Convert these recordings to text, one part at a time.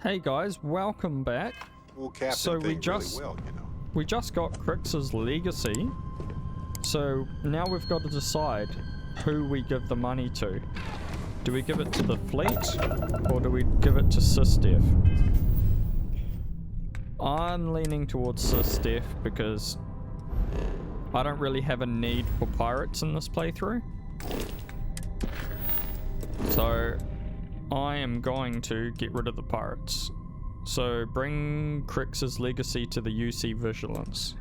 Hey guys, welcome back. Well, Captain, So we just got Crix's legacy. So now we've got to decide who we give the money to. Do we give it to the fleet or do we give it to SysDef? I'm leaning towards SysDef because I don't really have a need for pirates in this playthrough. So I am going to get rid of the pirates. So bring Crix's legacy to the UC Vigilance.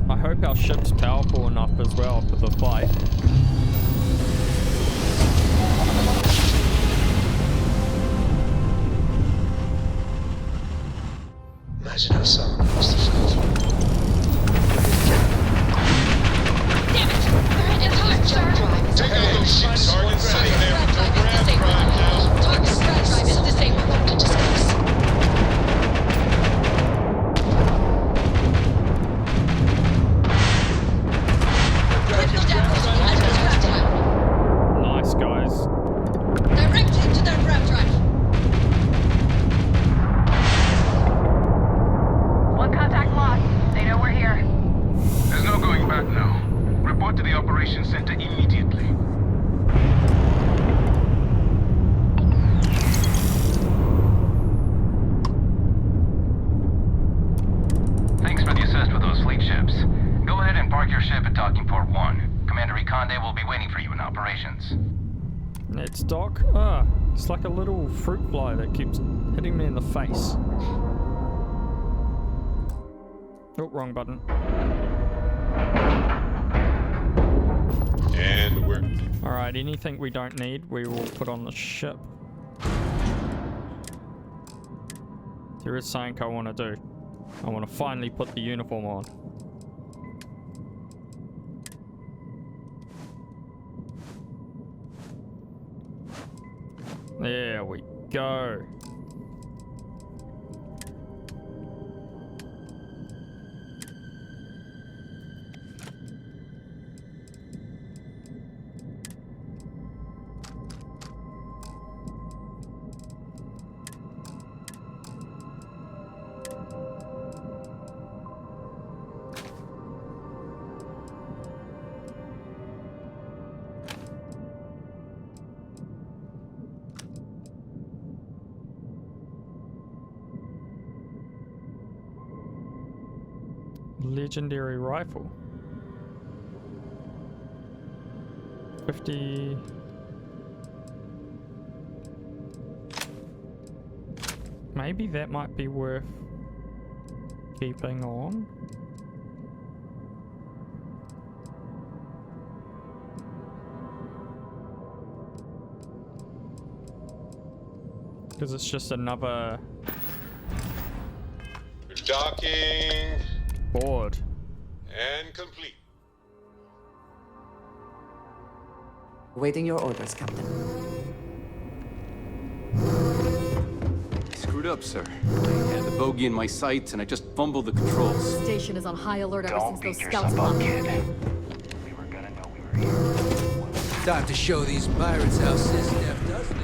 I hope our ship's powerful enough as well for the fight. Imagine how someone must have felt. Damn it! It's hard, sir! Take out those ship targets sitting there with no grab drive now. Target grab drive is disabled. Look to discuss. Critical damage to Admiral's grab drive. Nice, guys. Direct hit to their grab drive. One contact lost. They know we're here. There's no going back now. Report to the operations center immediately. Thanks for the assist with those fleet ships. Go ahead and park your ship at Docking Port 1. Commander Reconde will be waiting for you in operations. It's Doc. It's like a little fruit fly that keeps hitting me in the face. Oh, wrong button. And we're... Alright, anything we don't need, we will put on the ship. There is something I want to do. I want to finally put the uniform on. There we go. Legendary rifle. 50. Maybe that might be worth keeping on. Because it's just another docking board. and complete. Awaiting your orders, Captain. Screwed up, sir. I had the bogey in my sights and I just fumbled the controls. Station is on high alert ever Don't since beat those yourself scouts up, left. kid. We were gonna know we were here. Time to show these pirates how SysDef does things.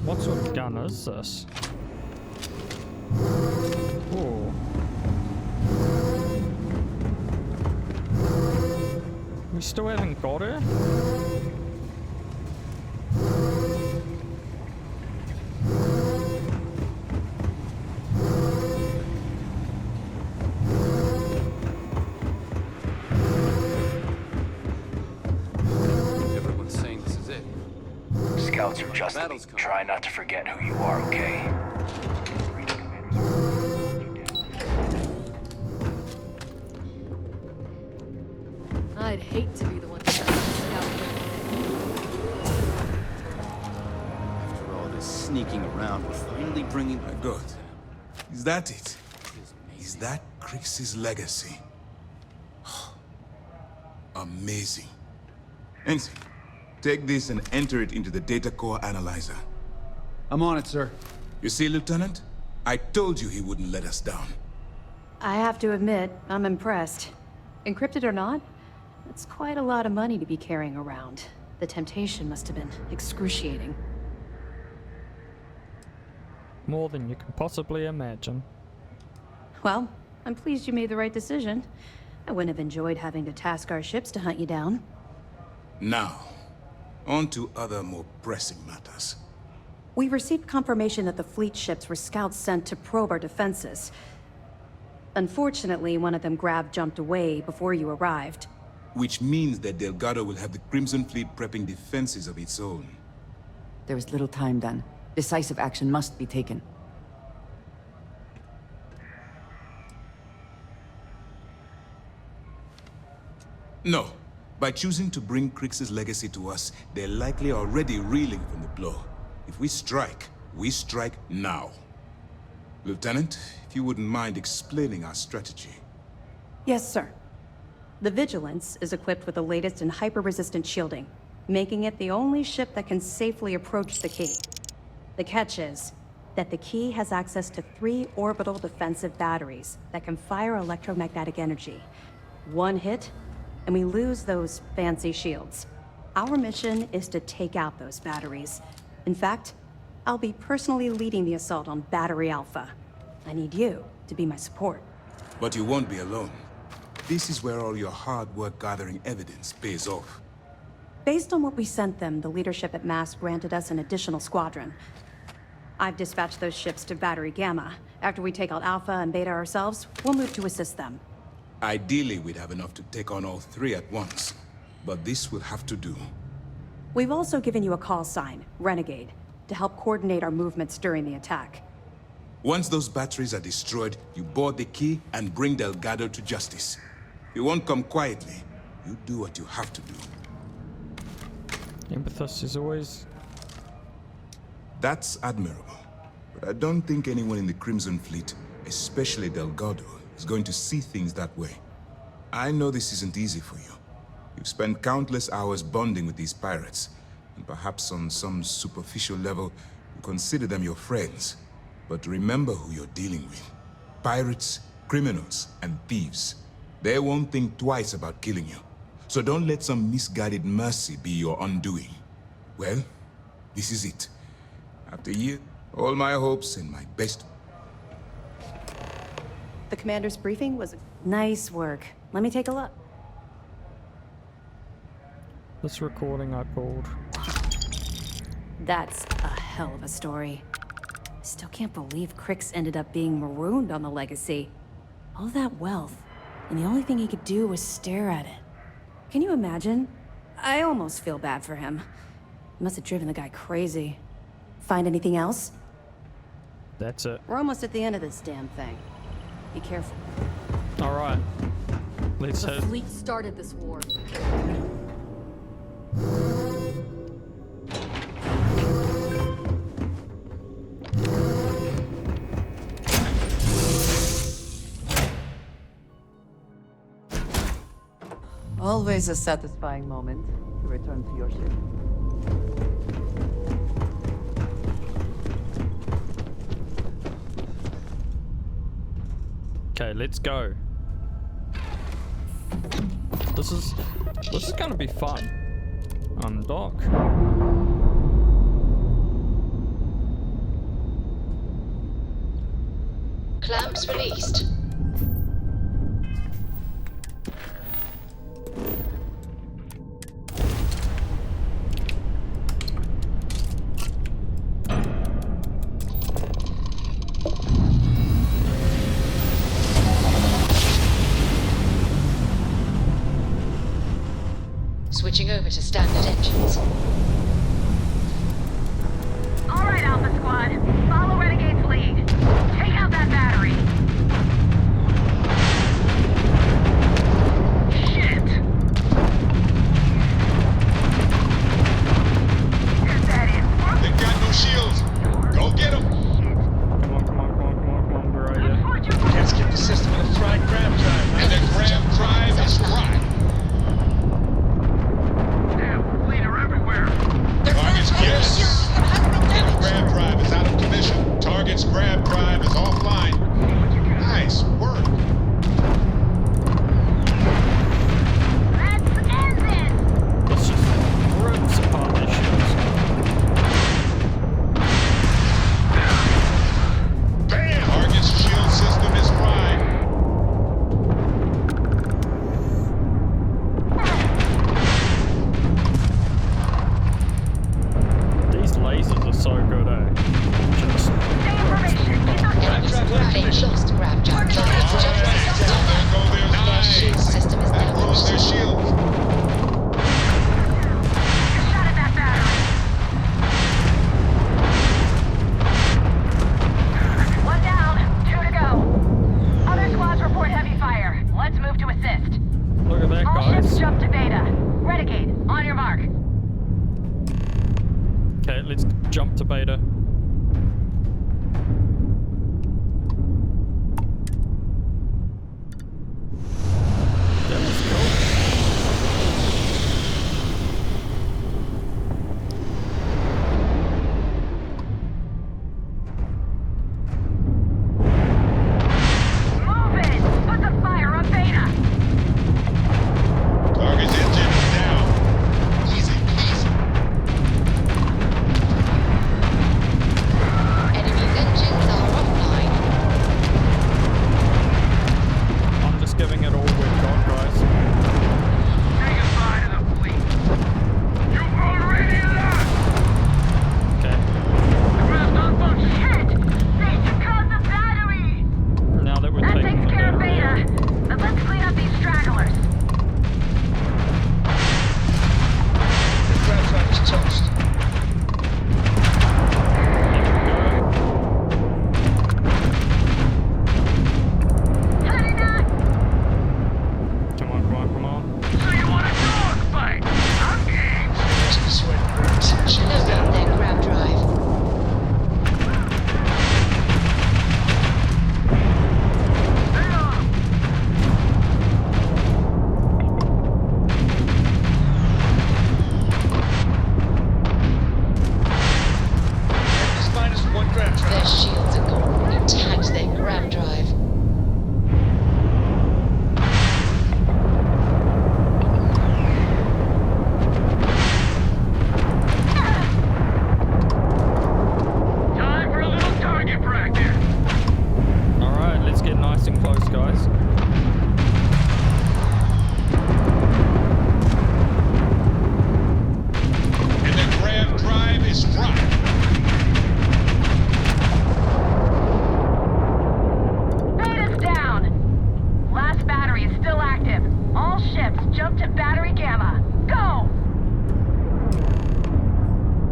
What sort of gun is this? Oh. We still haven't got her? Everyone's saying this is it. Scouts are just Battle's coming. try not to forget who you are, okay? I'd hate to be the one to start the scout. After all this sneaking around, we're finally bringing... My God. Is that it? Is that Crix's legacy? Amazing. Ensign, Take this and enter it into the data core analyzer. I'm on it, sir. You see, Lieutenant? I told you he wouldn't let us down. I have to admit, I'm impressed. Encrypted or not, that's quite a lot of money to be carrying around. The temptation must have been excruciating. More than you can possibly imagine. Well, I'm pleased you made the right decision. I wouldn't have enjoyed having to task our ships to hunt you down. Now, on to other more pressing matters. We received confirmation that the fleet ships were scouts sent to probe our defenses. Unfortunately, one of them jumped away before you arrived. Which means that Delgado will have the Crimson Fleet prepping defenses of its own. There is little time then. Decisive action must be taken. No. By choosing to bring Crix's legacy to us, they're likely already reeling from the blow. If we strike now. Lieutenant, if you wouldn't mind explaining our strategy. Yes, sir. The Vigilance is equipped with the latest in hyper-resistant shielding, making it the only ship that can safely approach the key. The catch is that the key has access to 3 orbital defensive batteries that can fire electromagnetic energy. One hit, and we lose those fancy shields. Our mission is to take out those batteries. In fact, I'll be personally leading the assault on Battery Alpha. I need you to be my support. But you won't be alone. This is where all your hard work gathering evidence pays off. Based on what we sent them, the leadership at MAST granted us an additional squadron. I've dispatched those ships to Battery Gamma. After we take out Alpha and Beta ourselves, we'll move to assist them. Ideally, we'd have enough to take on all 3 at once. But this will have to do. We've also given you a call sign, Renegade, to help coordinate our movements during the attack. Once those batteries are destroyed, you board the key and bring Delgado to justice. You won't come quietly. You do what you have to do. Emphasis is always... That's admirable. But I don't think anyone in the Crimson Fleet, especially Delgado, is going to see things that way. I know this isn't easy for you. You've spent countless hours bonding with these pirates, and perhaps on some superficial level, you consider them your friends. But remember who you're dealing with. Pirates, criminals, and thieves. They won't think twice about killing you. So don't let some misguided mercy be your undoing. Well, this is it. After you, all my hopes and my best. The commander's briefing was nice work. Let me take a look. This recording I pulled. That's a hell of a story. I still can't believe Crix ended up being marooned on the Legacy. All that wealth, and the only thing he could do was stare at it. Can you imagine? I almost feel bad for him. It must have driven the guy crazy. Find anything else? That's it. We're almost at the end of this damn thing. Be careful. Alright. Let's The head. fleet started this war. Always a satisfying moment to return to your ship. Okay, let's go. This is gonna be fun. Undock. Clamps released. Switching over to standard engines. All right, Alpha Squad. Follow Renegade's lead. Take out that battery. Shit! Is that it? They've got no shields. Go get them. Come on, come on, come on, come on, come on, where are you? Can't skip the system with a fried crab drive. And the grab drive is right. Damn, lasers are so good, eh? Just Stay information. Keep those They lost grab jam. There go their flags. System is That blows their shields. shot at that battery. One down, 2 to go. Other squads report heavy fire. Let's move to assist. look at that, All ships guys. jump to Beta. Renegade, on your mark. Okay, let's jump to Beta. That was cool. Move it! Put the fire on Beta! Target's engine is down. Easy, easy. Enemy engines are offline. I'm just giving it all we've got, guys. Say goodbye to the fleet. You've already lost! Okay. The craft malfunctioned. Shit! They took out the battery! Now that we're That taking takes the care of battery out. Beta. But let's clean up these stragglers. The grab drive is toast. Heading up! Come on, come on, come on. So you want a dog fight? I'm game. Load their grab drive. Stay on 'em. Their shields are gone. You tagged their grab drive. Time for a little target practice. Alright, let's get nice and close, guys. And the grav drive is fried. Beta's down! Last battery is still active. All ships jump to battery gamma. Go!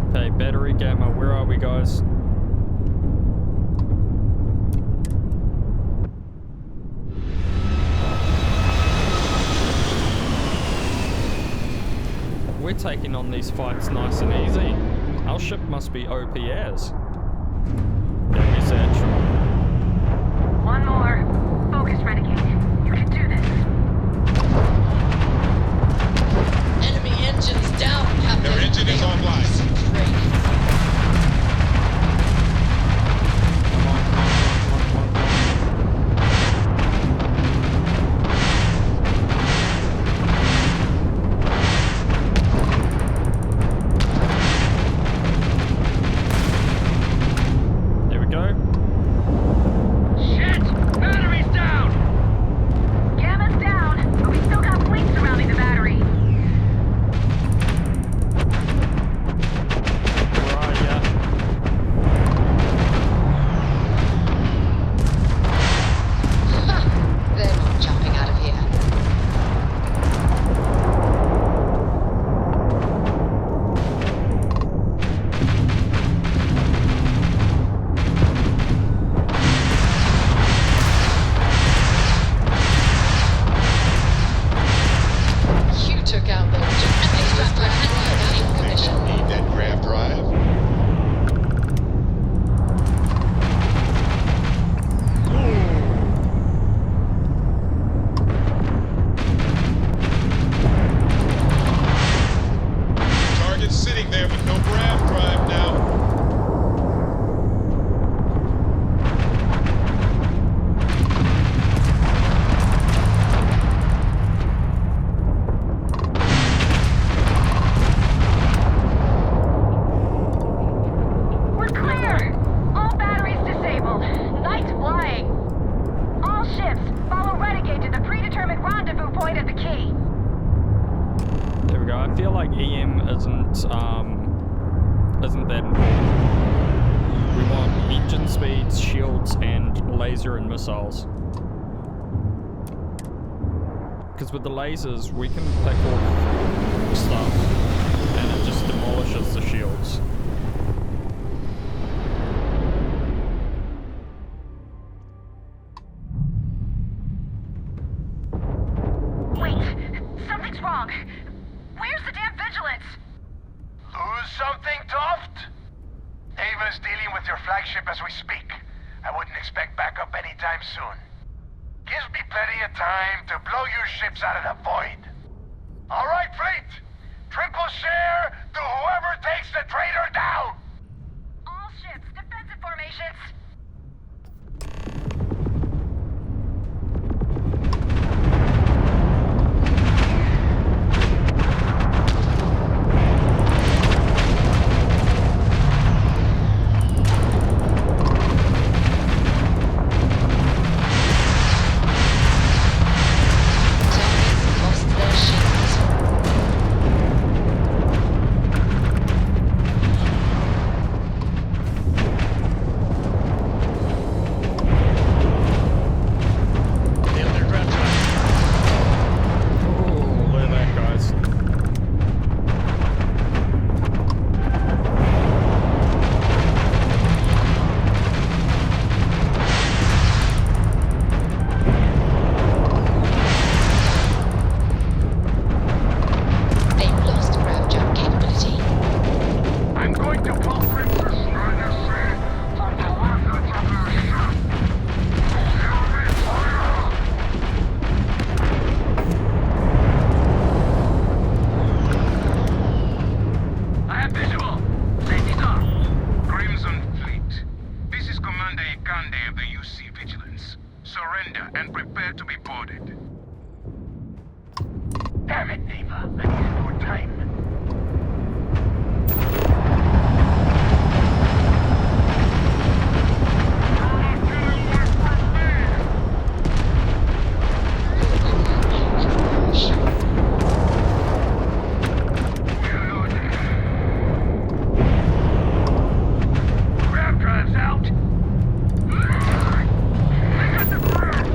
Okay, battery gamma, where are we, guys? We're taking on these fights nice and easy. Our ship must be OPS. Get me Satchel. One more. Focus, Renegade. You can do this. Enemy engines down, Captain. Their engine is offline. Great. Come on, come on, come on, come on, come on. There we go. Shit! Battery's down! Gamma's down, but we still got fleet surrounding the battery. Where are ya? Ha! They're not jumping out of here. You took out their engine and they strapped their hand in They commission. don't need that grav drive. Target's sitting there with no grav drive now. We're clear! All batteries disabled. Nice flying. All ships, follow Renegade to the predetermined rendezvous point at the key. There we go. I feel like EM isn't that important. We want engine speeds, shields, and laser and missiles. Because with the lasers, we can pick off stuff and it just demolishes the shields. Wait, something's wrong. Where's the damn vigilance? Lose something, Toft? Ava's dealing with your flagship as we speak. I wouldn't expect backup anytime soon. Gives me plenty of time to blow your ships out of the void. All right, fleet. Triple share to whoever takes the traitor down. All ships, defensive formations. Targets lost their shields. Oh, look at that, guys. They've lost grav jump capability. I'm going to pull Princess from the weapons of her ship. I have visual. Safety's on. Crimson Fleet. This is Commander Ikande of the UC Vigilance. Surrender and prepare to be boarded. Damn it, Ava. I needed more time. Grab drives out. I got the grab.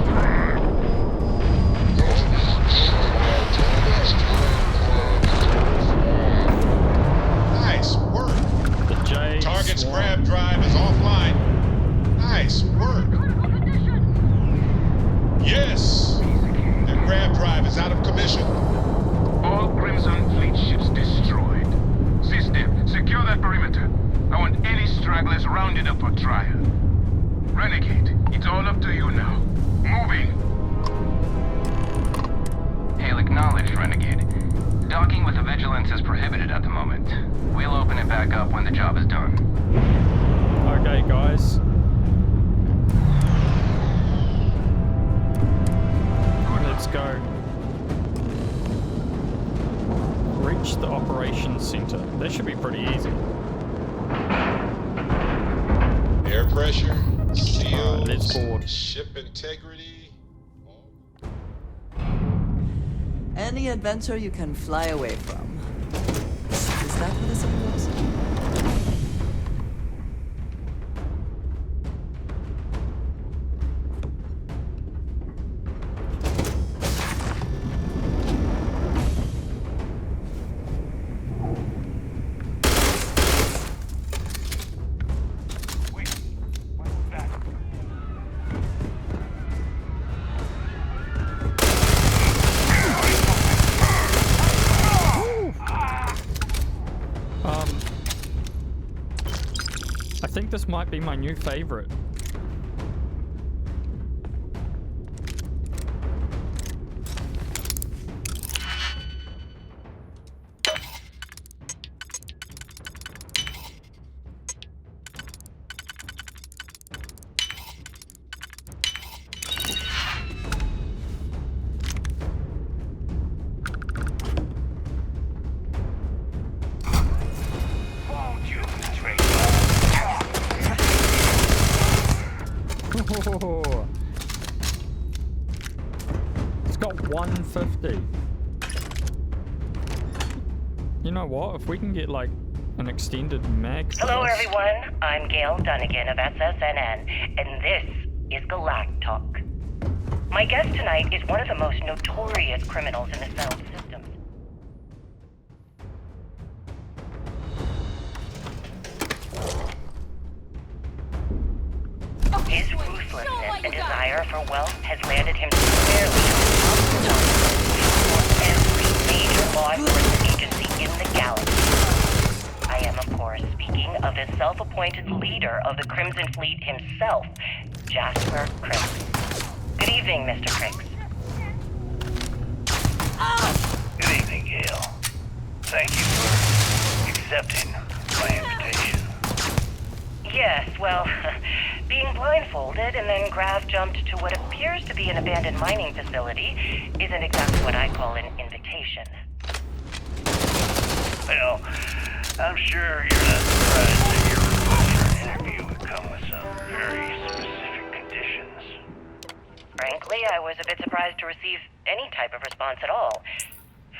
Nice work. The J. Target's Swarm. grab drive is offline. Nice work. Yes. Their grab drive is out of commission. All Crimson Fleet ships destroyed. System, secure that perimeter. I want any stragglers rounded up for trial. Renegade, it's all up to you now. Moving. Hail acknowledged, Renegade. Docking with the Vigilance is prohibited at the moment. We'll open it back up when the job is done. Okay, guys. Let's go. Reach the operations center. That should be pretty easy. Air pressure, seals, let's board. ship integrity. Any adventure you can fly away from. Is that what it's supposed to be? I think this might be my new favorite. It's got 150. You know what? If we can get like An extended mag. for Hello, this. everyone. I'm Gail Dunnigan of SSNN, and this is Galactalk. My guest tonight is one of the most notorious criminals in the settled systems. His ruthlessness and desire for wealth has landed him squarely on top for every major law enforcement agency in the galaxy. I am, of course, speaking of the self-appointed leader of the Crimson Fleet himself, Jasper Crix. Good evening, Mr. Crix. Good evening, Gail. Thank you for accepting my invitation. Yes, well, being blindfolded and then Grav jumped to what appears to be an abandoned mining facility isn't exactly what I call an invitation. Well, I'm sure you're not surprised that your request for an interview would come with some very specific conditions. Frankly, I was a bit surprised to receive any type of response at all.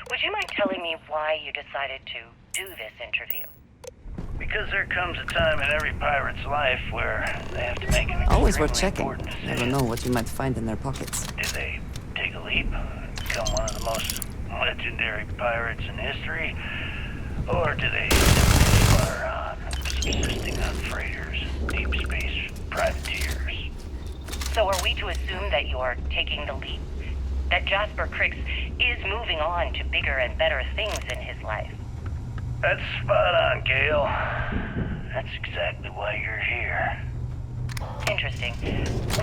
Would you mind telling me why you decided to do this interview? Because there comes a time in every pirate's life where they have to make an Always worth extremely checking. important decision. Never know what you might find in their pockets. Do they take a leap and become one of the most legendary pirates in history? Or do they simply flutter on, subsisting on freighters, deep space privateers? So are we to assume that you're taking the leap? That Jasper Crix is moving on to bigger and better things in his life? That's spot on, Gail. That's exactly why you're here. Interesting.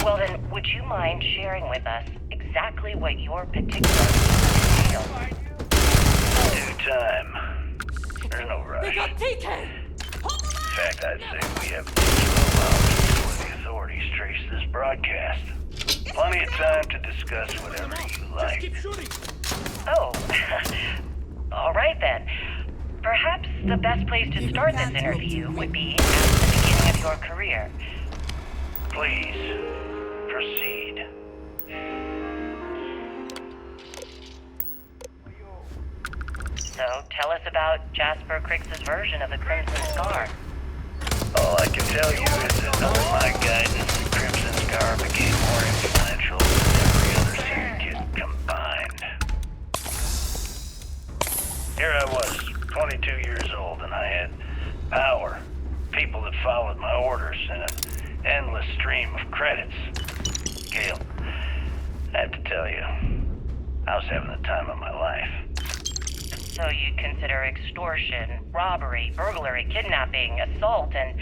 Well then, would you mind sharing with us exactly what your particular entails? Due time. There's no rush. They got TK! In fact, I'd say we have 12 hours before the authorities trace this broadcast. Plenty of time to discuss whatever you like. Oh, all right then. Perhaps the best place to start this interview would be at the beginning of your career. Please, proceed. So tell us about Jasper Crix's version of the Crimson Scar. All I can tell you is that under my guidance, the Crimson Scar became more influential than every other syndicate combined. Here I was, 22 years old, and I had power, people that followed my orders, and an endless stream of credits. Gail, I have to tell you, I was having the time of my life. So you'd consider extortion, robbery, burglary, kidnapping, assault, and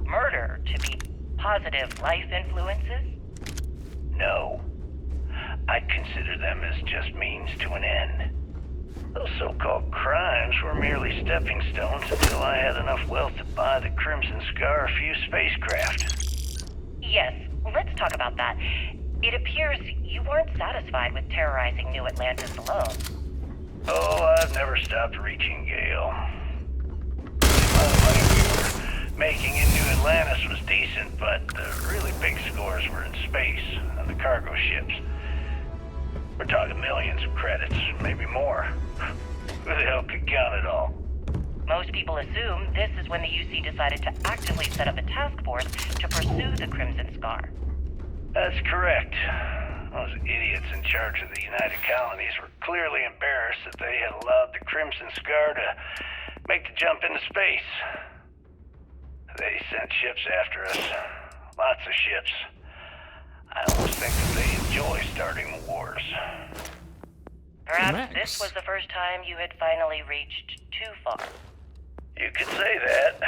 murder to be positive life influences? No. I'd consider them as just means to an end. Those so-called crimes were merely stepping stones until I had enough wealth to buy the Crimson Scar a few spacecraft. Yes, let's talk about that. It appears you weren't satisfied with terrorizing New Atlantis alone. Oh, I've never stopped reaching, Gail. The money we were making in New Atlantis was decent, but the really big scores were in space and the cargo ships. We're talking millions of credits, maybe more. Who the hell could count it all? Most people assume this is when the UC decided to actively set up a task force to pursue the Crimson Scar. That's correct. Those idiots in charge of the United Colonies were clearly embarrassed that they had allowed the Crimson Scar to make the jump into space. They sent ships after us. Lots of ships. I almost think that they enjoy starting wars. Perhaps this was the first time you had finally reached too far. You could say that.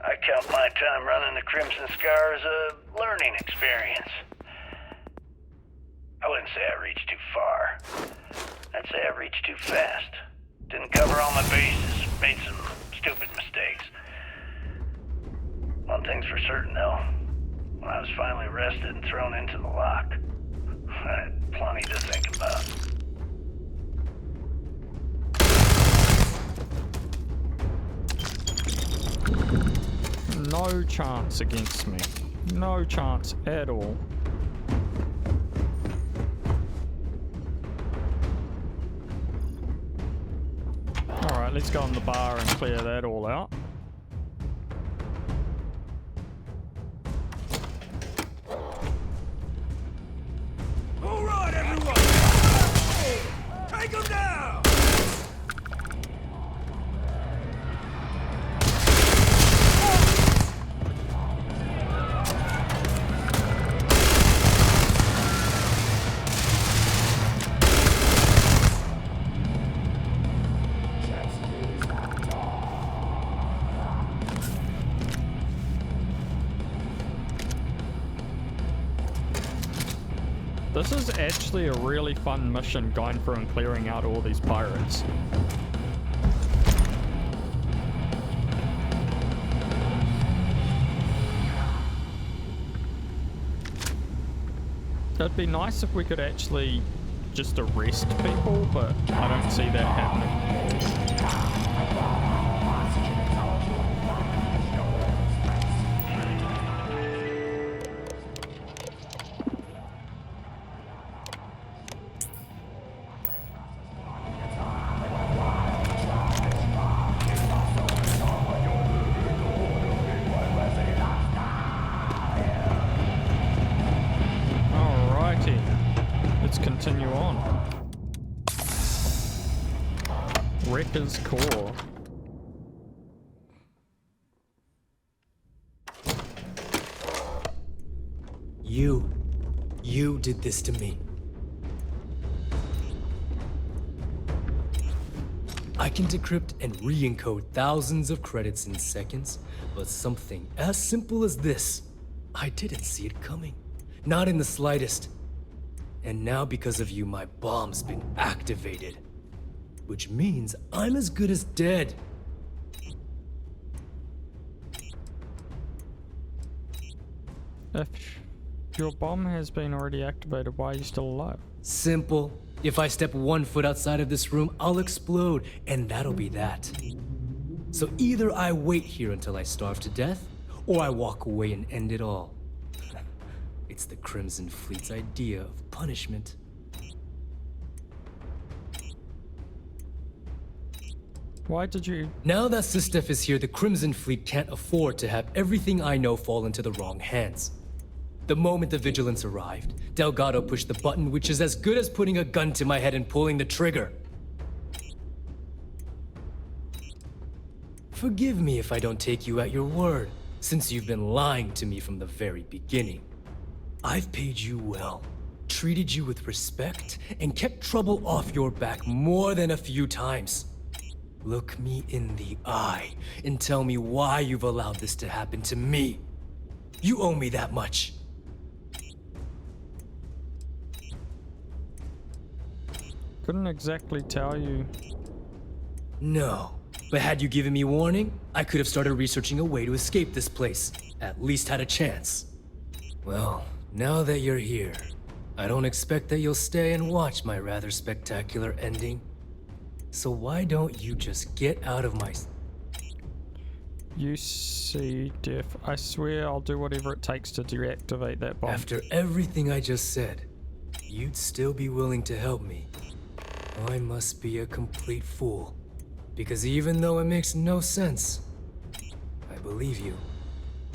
I count my time running the Crimson Scar as a learning experience. I wouldn't say I reached too far. I'd say I reached too fast. Didn't cover all my bases, made some stupid mistakes. One thing's for certain, though. When I was finally arrested and thrown into the lock, I had plenty to think about. No chance against me. No chance at all. Alright, let's go in the bar and clear that all out. This is actually a really fun mission, going through and clearing out all these pirates. It'd be nice if we could actually just arrest people, but I don't see that happening. Continue on. Wrecker's Core. You did this to me. I can decrypt and re-encode thousands of credits in seconds, but something as simple as this, I didn't see it coming. Not in the slightest. And now because of you, my bomb's been activated. Which means I'm as good as dead. If your bomb has been already activated, why are you still alive? Simple. If I step 1 foot outside of this room, I'll explode, and that'll be that. So either I wait here until I starve to death, or I walk away and end it all. It's the Crimson Fleet's idea of punishment. Why did you... Now that Sistef is here, the Crimson Fleet can't afford to have everything I know fall into the wrong hands. The moment the Vigilance arrived, Delgado pushed the button, which is as good as putting a gun to my head and pulling the trigger. Forgive me if I don't take you at your word, since you've been lying to me from the very beginning. I've paid you well, treated you with respect, and kept trouble off your back more than a few times. Look me in the eye and tell me why you've allowed this to happen to me. You owe me that much. Couldn't exactly tell you. No, but had you given me warning, I could have started researching a way to escape this place. At least had a chance. Well, now that you're here, I don't expect that you'll stay and watch my rather spectacular ending. So why don't you just get out of my... You see, Def, I swear I'll do whatever it takes to deactivate that bomb. After everything I just said, you'd still be willing to help me. I must be a complete fool. Because even though it makes no sense, I believe you.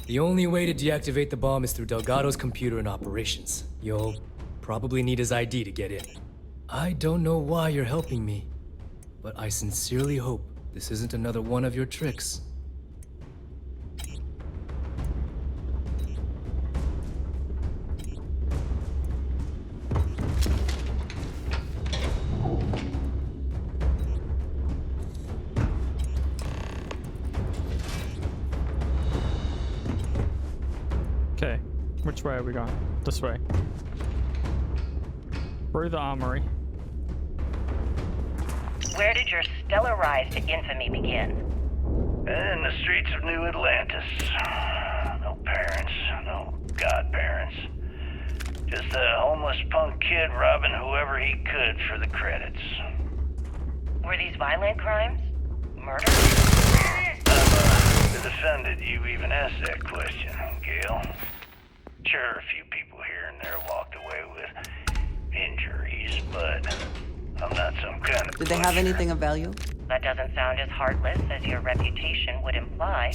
The only way to deactivate the bomb is through Delgado's computer and operations. You'll probably need his ID to get in. I don't know why you're helping me, but I sincerely hope this isn't another one of your tricks. Okay, which way are we going? This way. Through the armory. Where did your stellar rise to infamy begin? In the streets of New Atlantis. No parents, no godparents. Just a homeless punk kid robbing whoever he could for the credits. Were these violent crimes? Murder? I'm offended you even asked that question, Gail. Sure, a few people here and there walked away with injuries, but I'm not some kind of Did they have anything of value? That doesn't sound as heartless as your reputation would imply.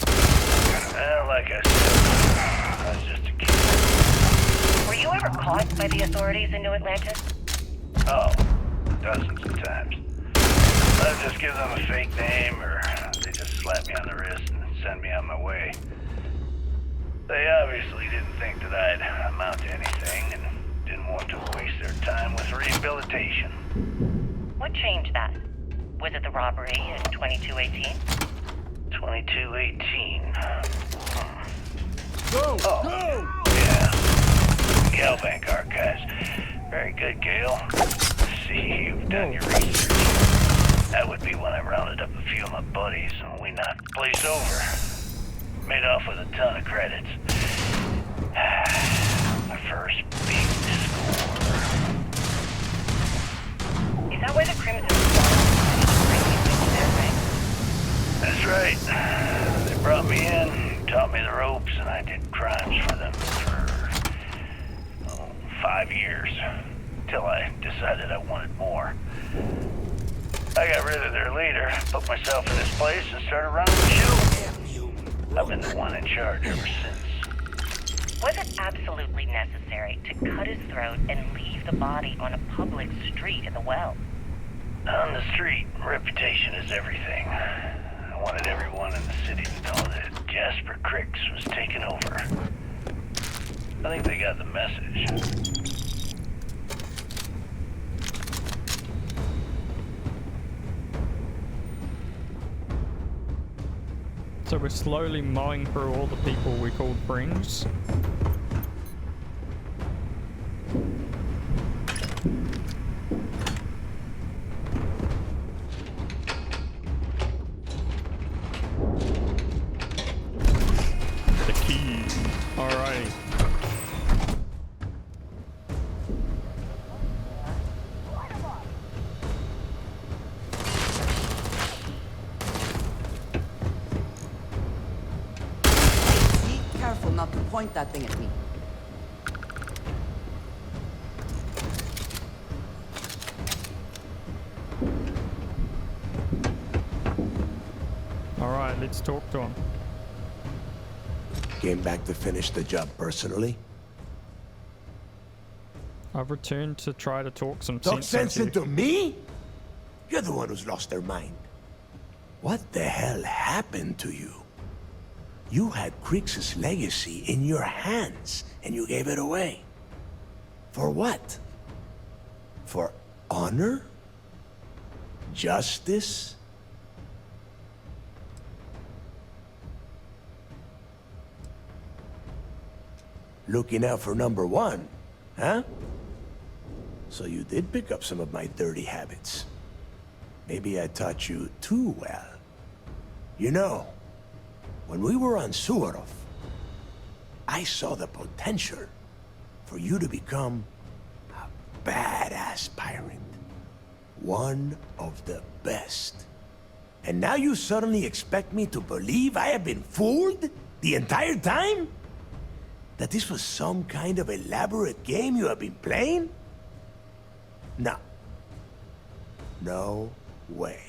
Well, like I said, I was just a kid. Were you ever caught by the authorities in New Atlantis? Oh, dozens of times. I just give them a fake name, or they just slap me on the wrist and send me on my way. They obviously didn't think that I'd amount to anything and didn't want to waste their time with rehabilitation. What changed that? Was it the robbery in 2218? 2218. Go! Oh, Go! yeah. Galbank archives. Very good, Gale. See, you've done your research. That would be when I rounded up a few of my buddies and we knocked the place over. Made off with a ton of credits. My first big score. Is that where the Crimson was? That's right. They brought me in, taught me the ropes, and I did crimes for them for 5 years. Till I decided I wanted more. I got rid of their leader, put myself in this place, and started running the show. I've been the one in charge ever since. Was it absolutely necessary to cut his throat and leave the body on a public street in the well? On the street, reputation is everything. I wanted everyone in the city to know that Jasper Cricks was taking over. I think they got the message. So we're slowly mowing through all the people we called friends. The key. Alrighty. Careful not to point that thing at me. Alright, let's talk to him. Came back to finish the job personally? I've returned to try to talk some Talk sense into into me? You're the one who's lost their mind. What the hell happened to you? You had Crix's legacy in your hands, and you gave it away. For what? For honor? Justice? Looking out for number one, huh? So you did pick up some of my dirty habits. Maybe I taught you too well. You know, when we were on Suvorov, I saw the potential for you to become a badass pirate. One of the best. And now you suddenly expect me to believe I have been fooled the entire time? That this was some kind of elaborate game you have been playing? No. No way.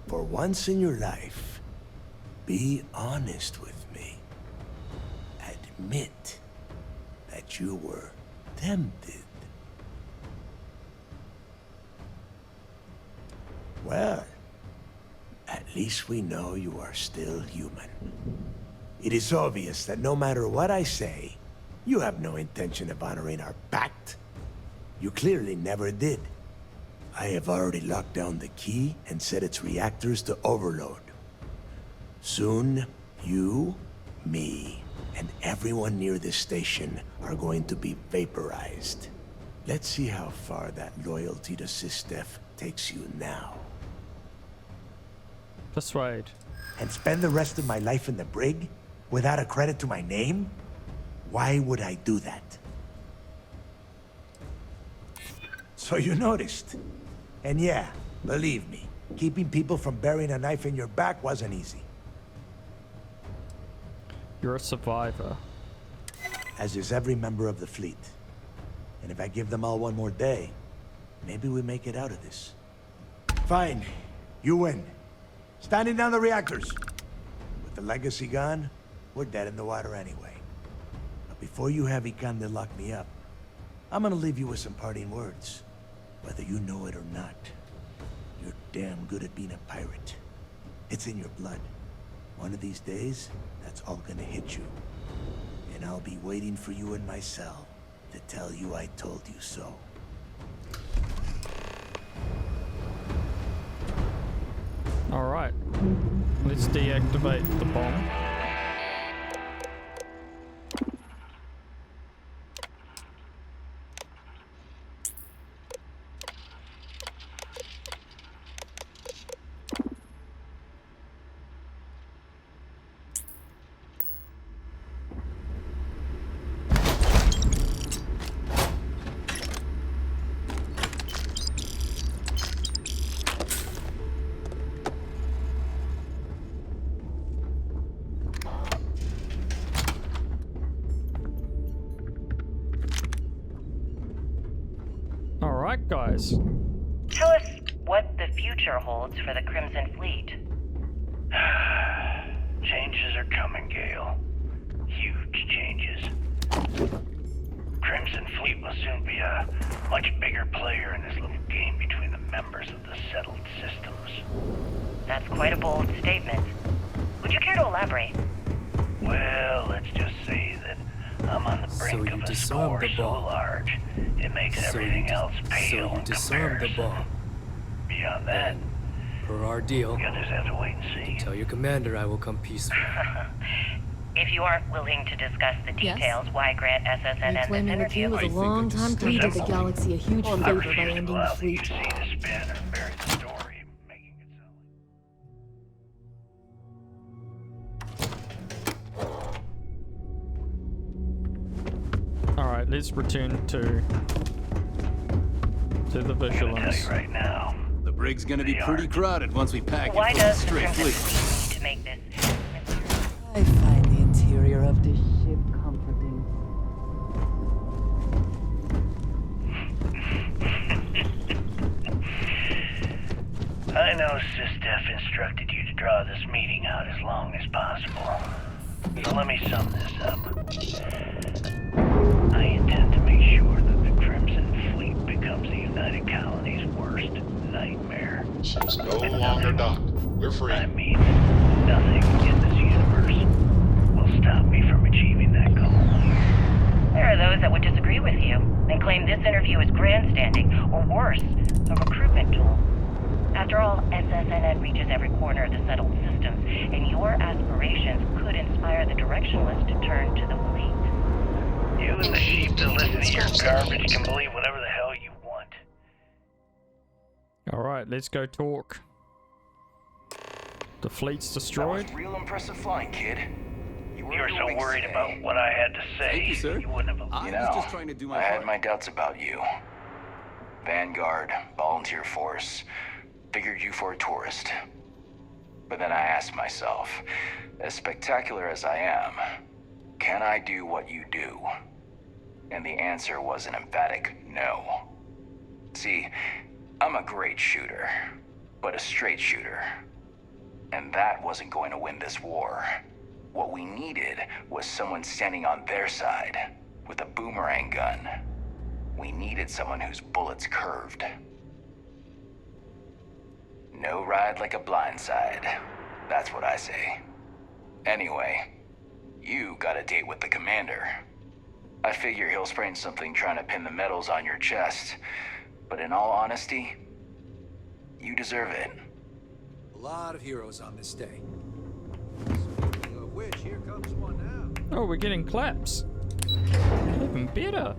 For once in your life, be honest with me. Admit that you were tempted. Well, at least we know you are still human. It is obvious that no matter what I say, you have no intention of honoring our pact. You clearly never did. I have already locked down the key and set its reactors to overload. Soon, you, me, and everyone near this station are going to be vaporized. Let's see how far that loyalty to Sistef takes you now. Persuade. And spend the rest of my life in the brig without a credit to my name? Why would I do that? So you noticed. And yeah, believe me, keeping people from burying a knife in your back wasn't easy. You're a survivor. As is every member of the fleet. And if I give them all one more day, maybe we make it out of this. Fine. You win. Standing down the reactors. With the legacy gone, we're dead in the water anyway. But before you have Ikande lock me up, I'm gonna leave you with some parting words. Whether you know it or not, you're damn good at being a pirate. It's in your blood. One of these days, that's all gonna hit you. And I'll be waiting for you in my cell to tell you I told you so. Alright. Let's deactivate the bomb. Alright, guys. Tell us what the future holds for the Crimson Fleet. Changes are coming, Gale. Huge changes. Crimson Fleet will soon be a much bigger player in this little game between the members of the settled systems. That's quite a bold statement. Would you care to elaborate? Well, let's just say that I'm on the brink of a score so large, it makes everything else pale in comparison. Beyond that, per our deal, you'll just have to wait and see. Tell your commander I will come peacefully. If you aren't willing to discuss the details, why grant SSN this Reclaiming the key interview? was a long time coming. Did the galaxy a huge favor by ending the fleet. Alright, let's return to the vigilance. Tell you right now, the brig's gonna be pretty crowded once we pack Why it for the does the straight Crimson fleet. Fleet need to make this? I find the interior of this ship comforting. I know Sistef instructed you to draw this meeting out as long as possible. So let me sum this up. I intend to make sure that the Crimson Fleet becomes the United Colony's worst nightmare. Ships no longer docked. We're free. I mean, nothing in this universe will stop me from achieving that goal. There are those that would disagree with you and claim this interview is grandstanding, or worse, a recruitment tool. After all, SSNN reaches every corner of the settled systems, and your aspirations could inspire the directionless to turn to the fleet. You and the sheep that listen to your garbage can believe whatever the hell you want. Alright, let's go talk. The fleet's destroyed. That was real impressive flying, kid. You were so worried about what I had to say. Thank you, sir. You wouldn't have. You know, just trying to do my part. I had my doubts about you. Vanguard, volunteer force. Figured you for a tourist. But then I asked myself, as spectacular as I am, can I do what you do? And the answer was an emphatic no. See, I'm a great shooter, but a straight shooter. And that wasn't going to win this war. What we needed was someone standing on their side, with a boomerang gun. We needed someone whose bullets curved. No ride like a blindside. That's what I say. Anyway, you got a date with the commander. I figure he'll sprain something trying to pin the medals on your chest. But in all honesty, you deserve it. A lot of heroes on this day. Speaking of which, here comes one now. Oh, we're getting claps. Even better.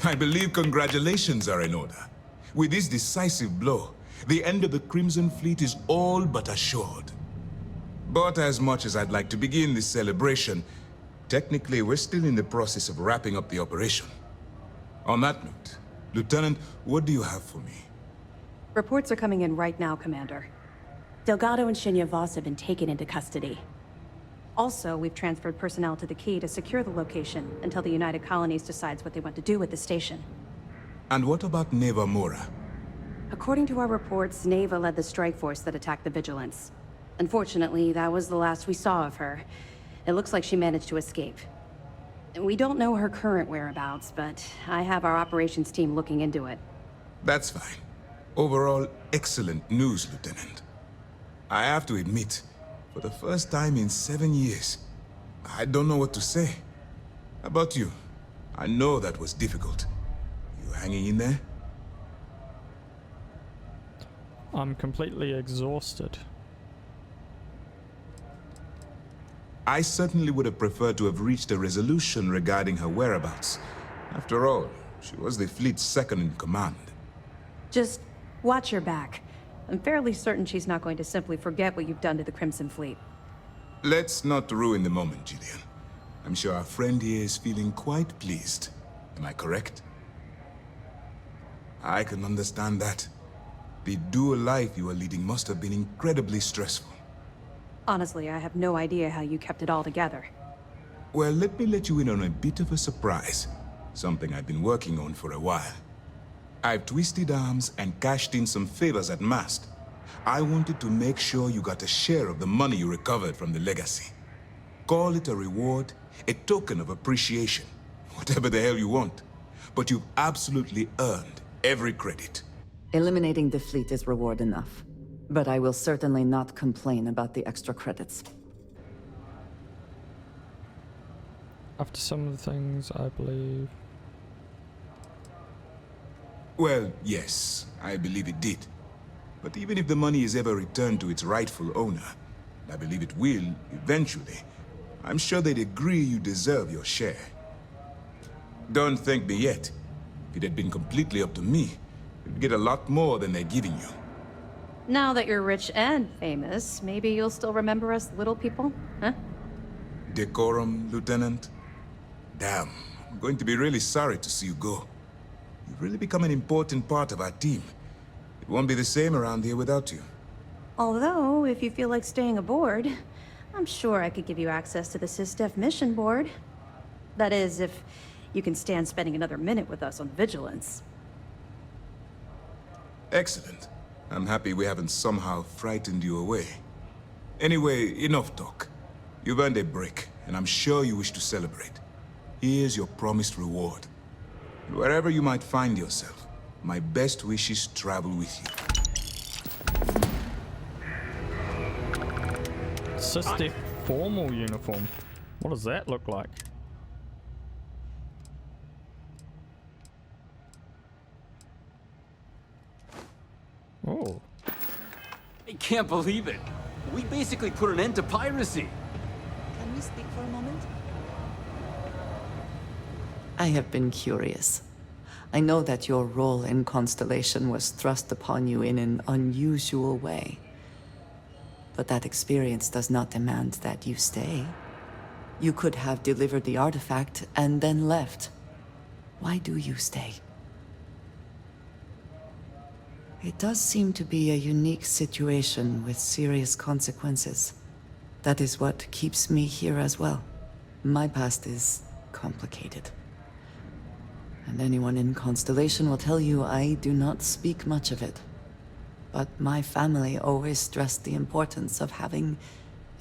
I believe congratulations are in order. With this decisive blow, the end of the Crimson Fleet is all but assured. But as much as I'd like to begin this celebration, technically we're still in the process of wrapping up the operation. On that note, Lieutenant, what do you have for me? Reports are coming in right now, Commander. Delgado and Shinya Voss have been taken into custody. Also, we've transferred personnel to the Key to secure the location until the United Colonies decides what they want to do with the station. And what about Neva Mora? According to our reports, Neva led the strike force that attacked the Vigilance. Unfortunately, that was the last we saw of her. It looks like she managed to escape. We don't know her current whereabouts, but I have our operations team looking into it. That's fine. Overall, excellent news, Lieutenant. I have to admit, for the first time in 7 years, I don't know what to say. How about you? I know that was difficult. You hanging in there? I'm completely exhausted. I certainly would have preferred to have reached a resolution regarding her whereabouts. After all, she was the fleet's second in command. Just watch your back. I'm fairly certain she's not going to simply forget what you've done to the Crimson Fleet. Let's not ruin the moment, Jillian. I'm sure our friend here is feeling quite pleased. Am I correct? I can understand that. The dual life you are leading must have been incredibly stressful. Honestly, I have no idea how you kept it all together. Well, let me let you in on a bit of a surprise. Something I've been working on for a while. I've twisted arms and cashed in some favors at Mast. I wanted to make sure you got a share of the money you recovered from the legacy. Call it a reward, a token of appreciation, whatever the hell you want. But you've absolutely earned every credit. Eliminating the fleet is reward enough. But I will certainly not complain about the extra credits. After some of the things, I believe... Well, yes, I believe it did. But even if the money is ever returned to its rightful owner, and I believe it will, eventually, I'm sure they'd agree you deserve your share. Don't thank me yet. If it had been completely up to me, you'd get a lot more than they're giving you. Now that you're rich and famous, maybe you'll still remember us little people, huh? Decorum, Lieutenant? Damn, I'm going to be really sorry to see you go. You've really become an important part of our team. It won't be the same around here without you. Although, if you feel like staying aboard, I'm sure I could give you access to the SysDef mission board. That is, if you can stand spending another minute with us on Vigilance. Excellent. I'm happy we haven't somehow frightened you away. Anyway, enough talk. You've earned a break, and I'm sure you wish to celebrate. Here's your promised reward. And wherever you might find yourself, my best wishes travel with you. SysDef formal uniform. What does that look like? Oh. I can't believe it. We basically put an end to piracy. Can we speak for a moment? I have been curious. I know that your role in Constellation was thrust upon you in an unusual way. But that experience does not demand that you stay. You could have delivered the artifact and then left. Why do you stay? It does seem to be a unique situation with serious consequences. That is what keeps me here as well. My past is complicated. And anyone in Constellation will tell you I do not speak much of it. But my family always stressed the importance of having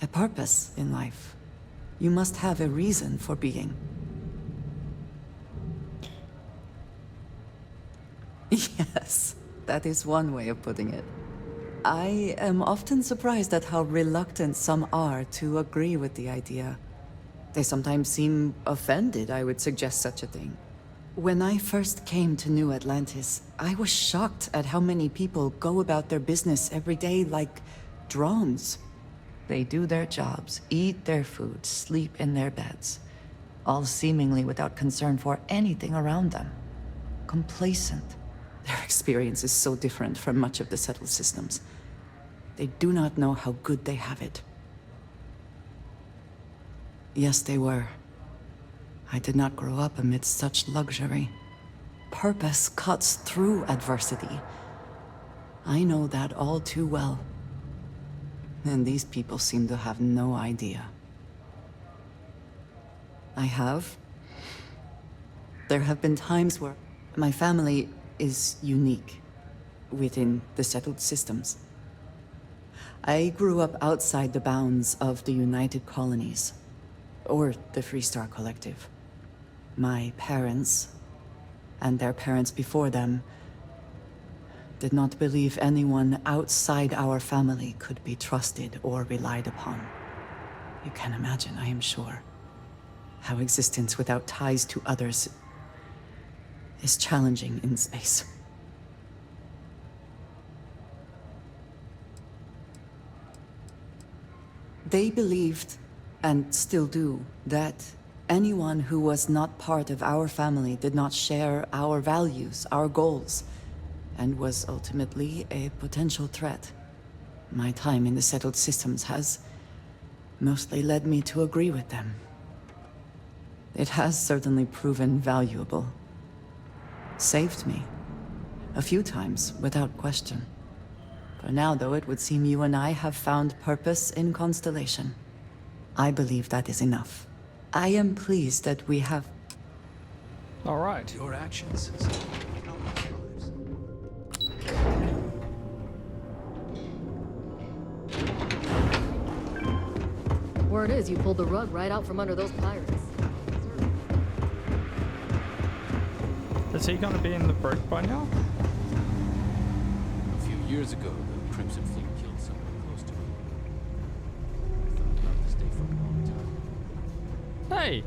a purpose in life. You must have a reason for being. Yes. That is one way of putting it. I am often surprised at how reluctant some are to agree with the idea. They sometimes seem offended I would suggest such a thing. When I first came to New Atlantis, I was shocked at how many people go about their business every day like drones. They do their jobs, eat their food, sleep in their beds, all seemingly without concern for anything around them. Complacent. Their experience is so different from much of the settled systems. They do not know how good they have it. Yes, they were. I did not grow up amidst such luxury. Purpose cuts through adversity. I know that all too well. And these people seem to have no idea. I have. There have been times where my family is unique within the settled systems. I grew up outside the bounds of the United Colonies, or the Freestar Collective. My parents, and their parents before them, did not believe anyone outside our family could be trusted or relied upon. You can imagine, I am sure, how existence without ties to others is challenging in space. They believed, and still do, that anyone who was not part of our family did not share our values, our goals, and was ultimately a potential threat. My time in the settled systems has mostly led me to agree with them. It has certainly proven valuable. Saved me. A few times, without question. For now, though, it would seem you and I have found purpose in Constellation. I believe that is enough. I am pleased that we have... All right. Your actions. Word is you pulled the rug right out from under those pirates. Is he gonna be in the brig by now? A few years ago, the Crimson Fleet killed someone close to me. I thought about this day for a long time. Hey!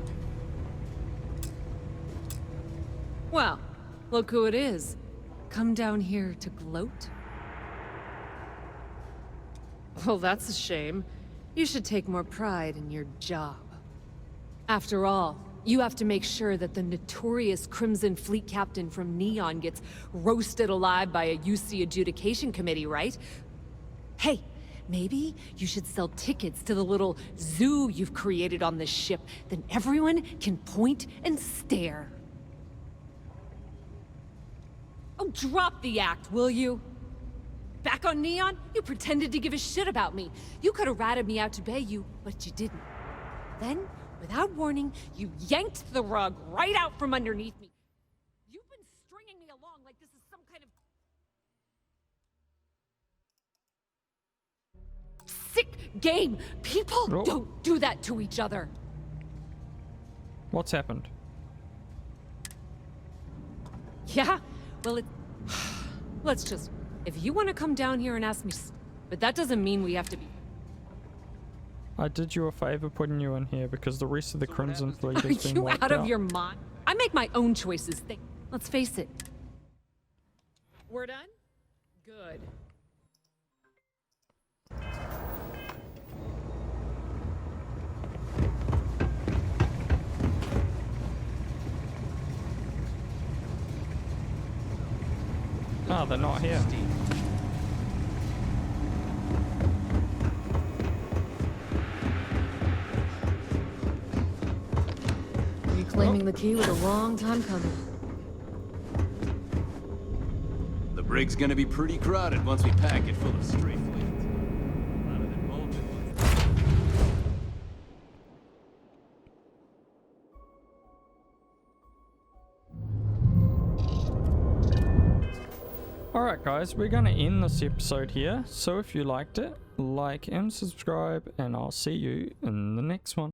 Well, look who it is. Come down here to gloat? Well, that's a shame. You should take more pride in your job. After all, you have to make sure that the notorious Crimson Fleet captain from Neon gets roasted alive by a UC adjudication committee, right? Hey, maybe you should sell tickets to the little zoo you've created on this ship. Then everyone can point and stare. Oh, drop the act, will you? Back on Neon, you pretended to give a shit about me. You could have ratted me out to bay you, but you didn't. Then, without warning, you yanked the rug right out from underneath me. You've been stringing me along like this is some kind of sick game. People don't do that to each other. What's happened? Yeah? Well, let's just... If you want to come down here and ask me... But that doesn't mean we have to be... I did you a favor putting you in here because the rest of the Crimson Fleet Are has been you wiped out of your mind? I make my own choices. Let's face it. We're done? Good. Oh, they're not here. Reclaiming the key was a long time coming. The brig's gonna be pretty crowded once we pack it full of stray fleet. Alright guys, we're gonna end this episode here. So if you liked it, like and subscribe, and I'll see you in the next one.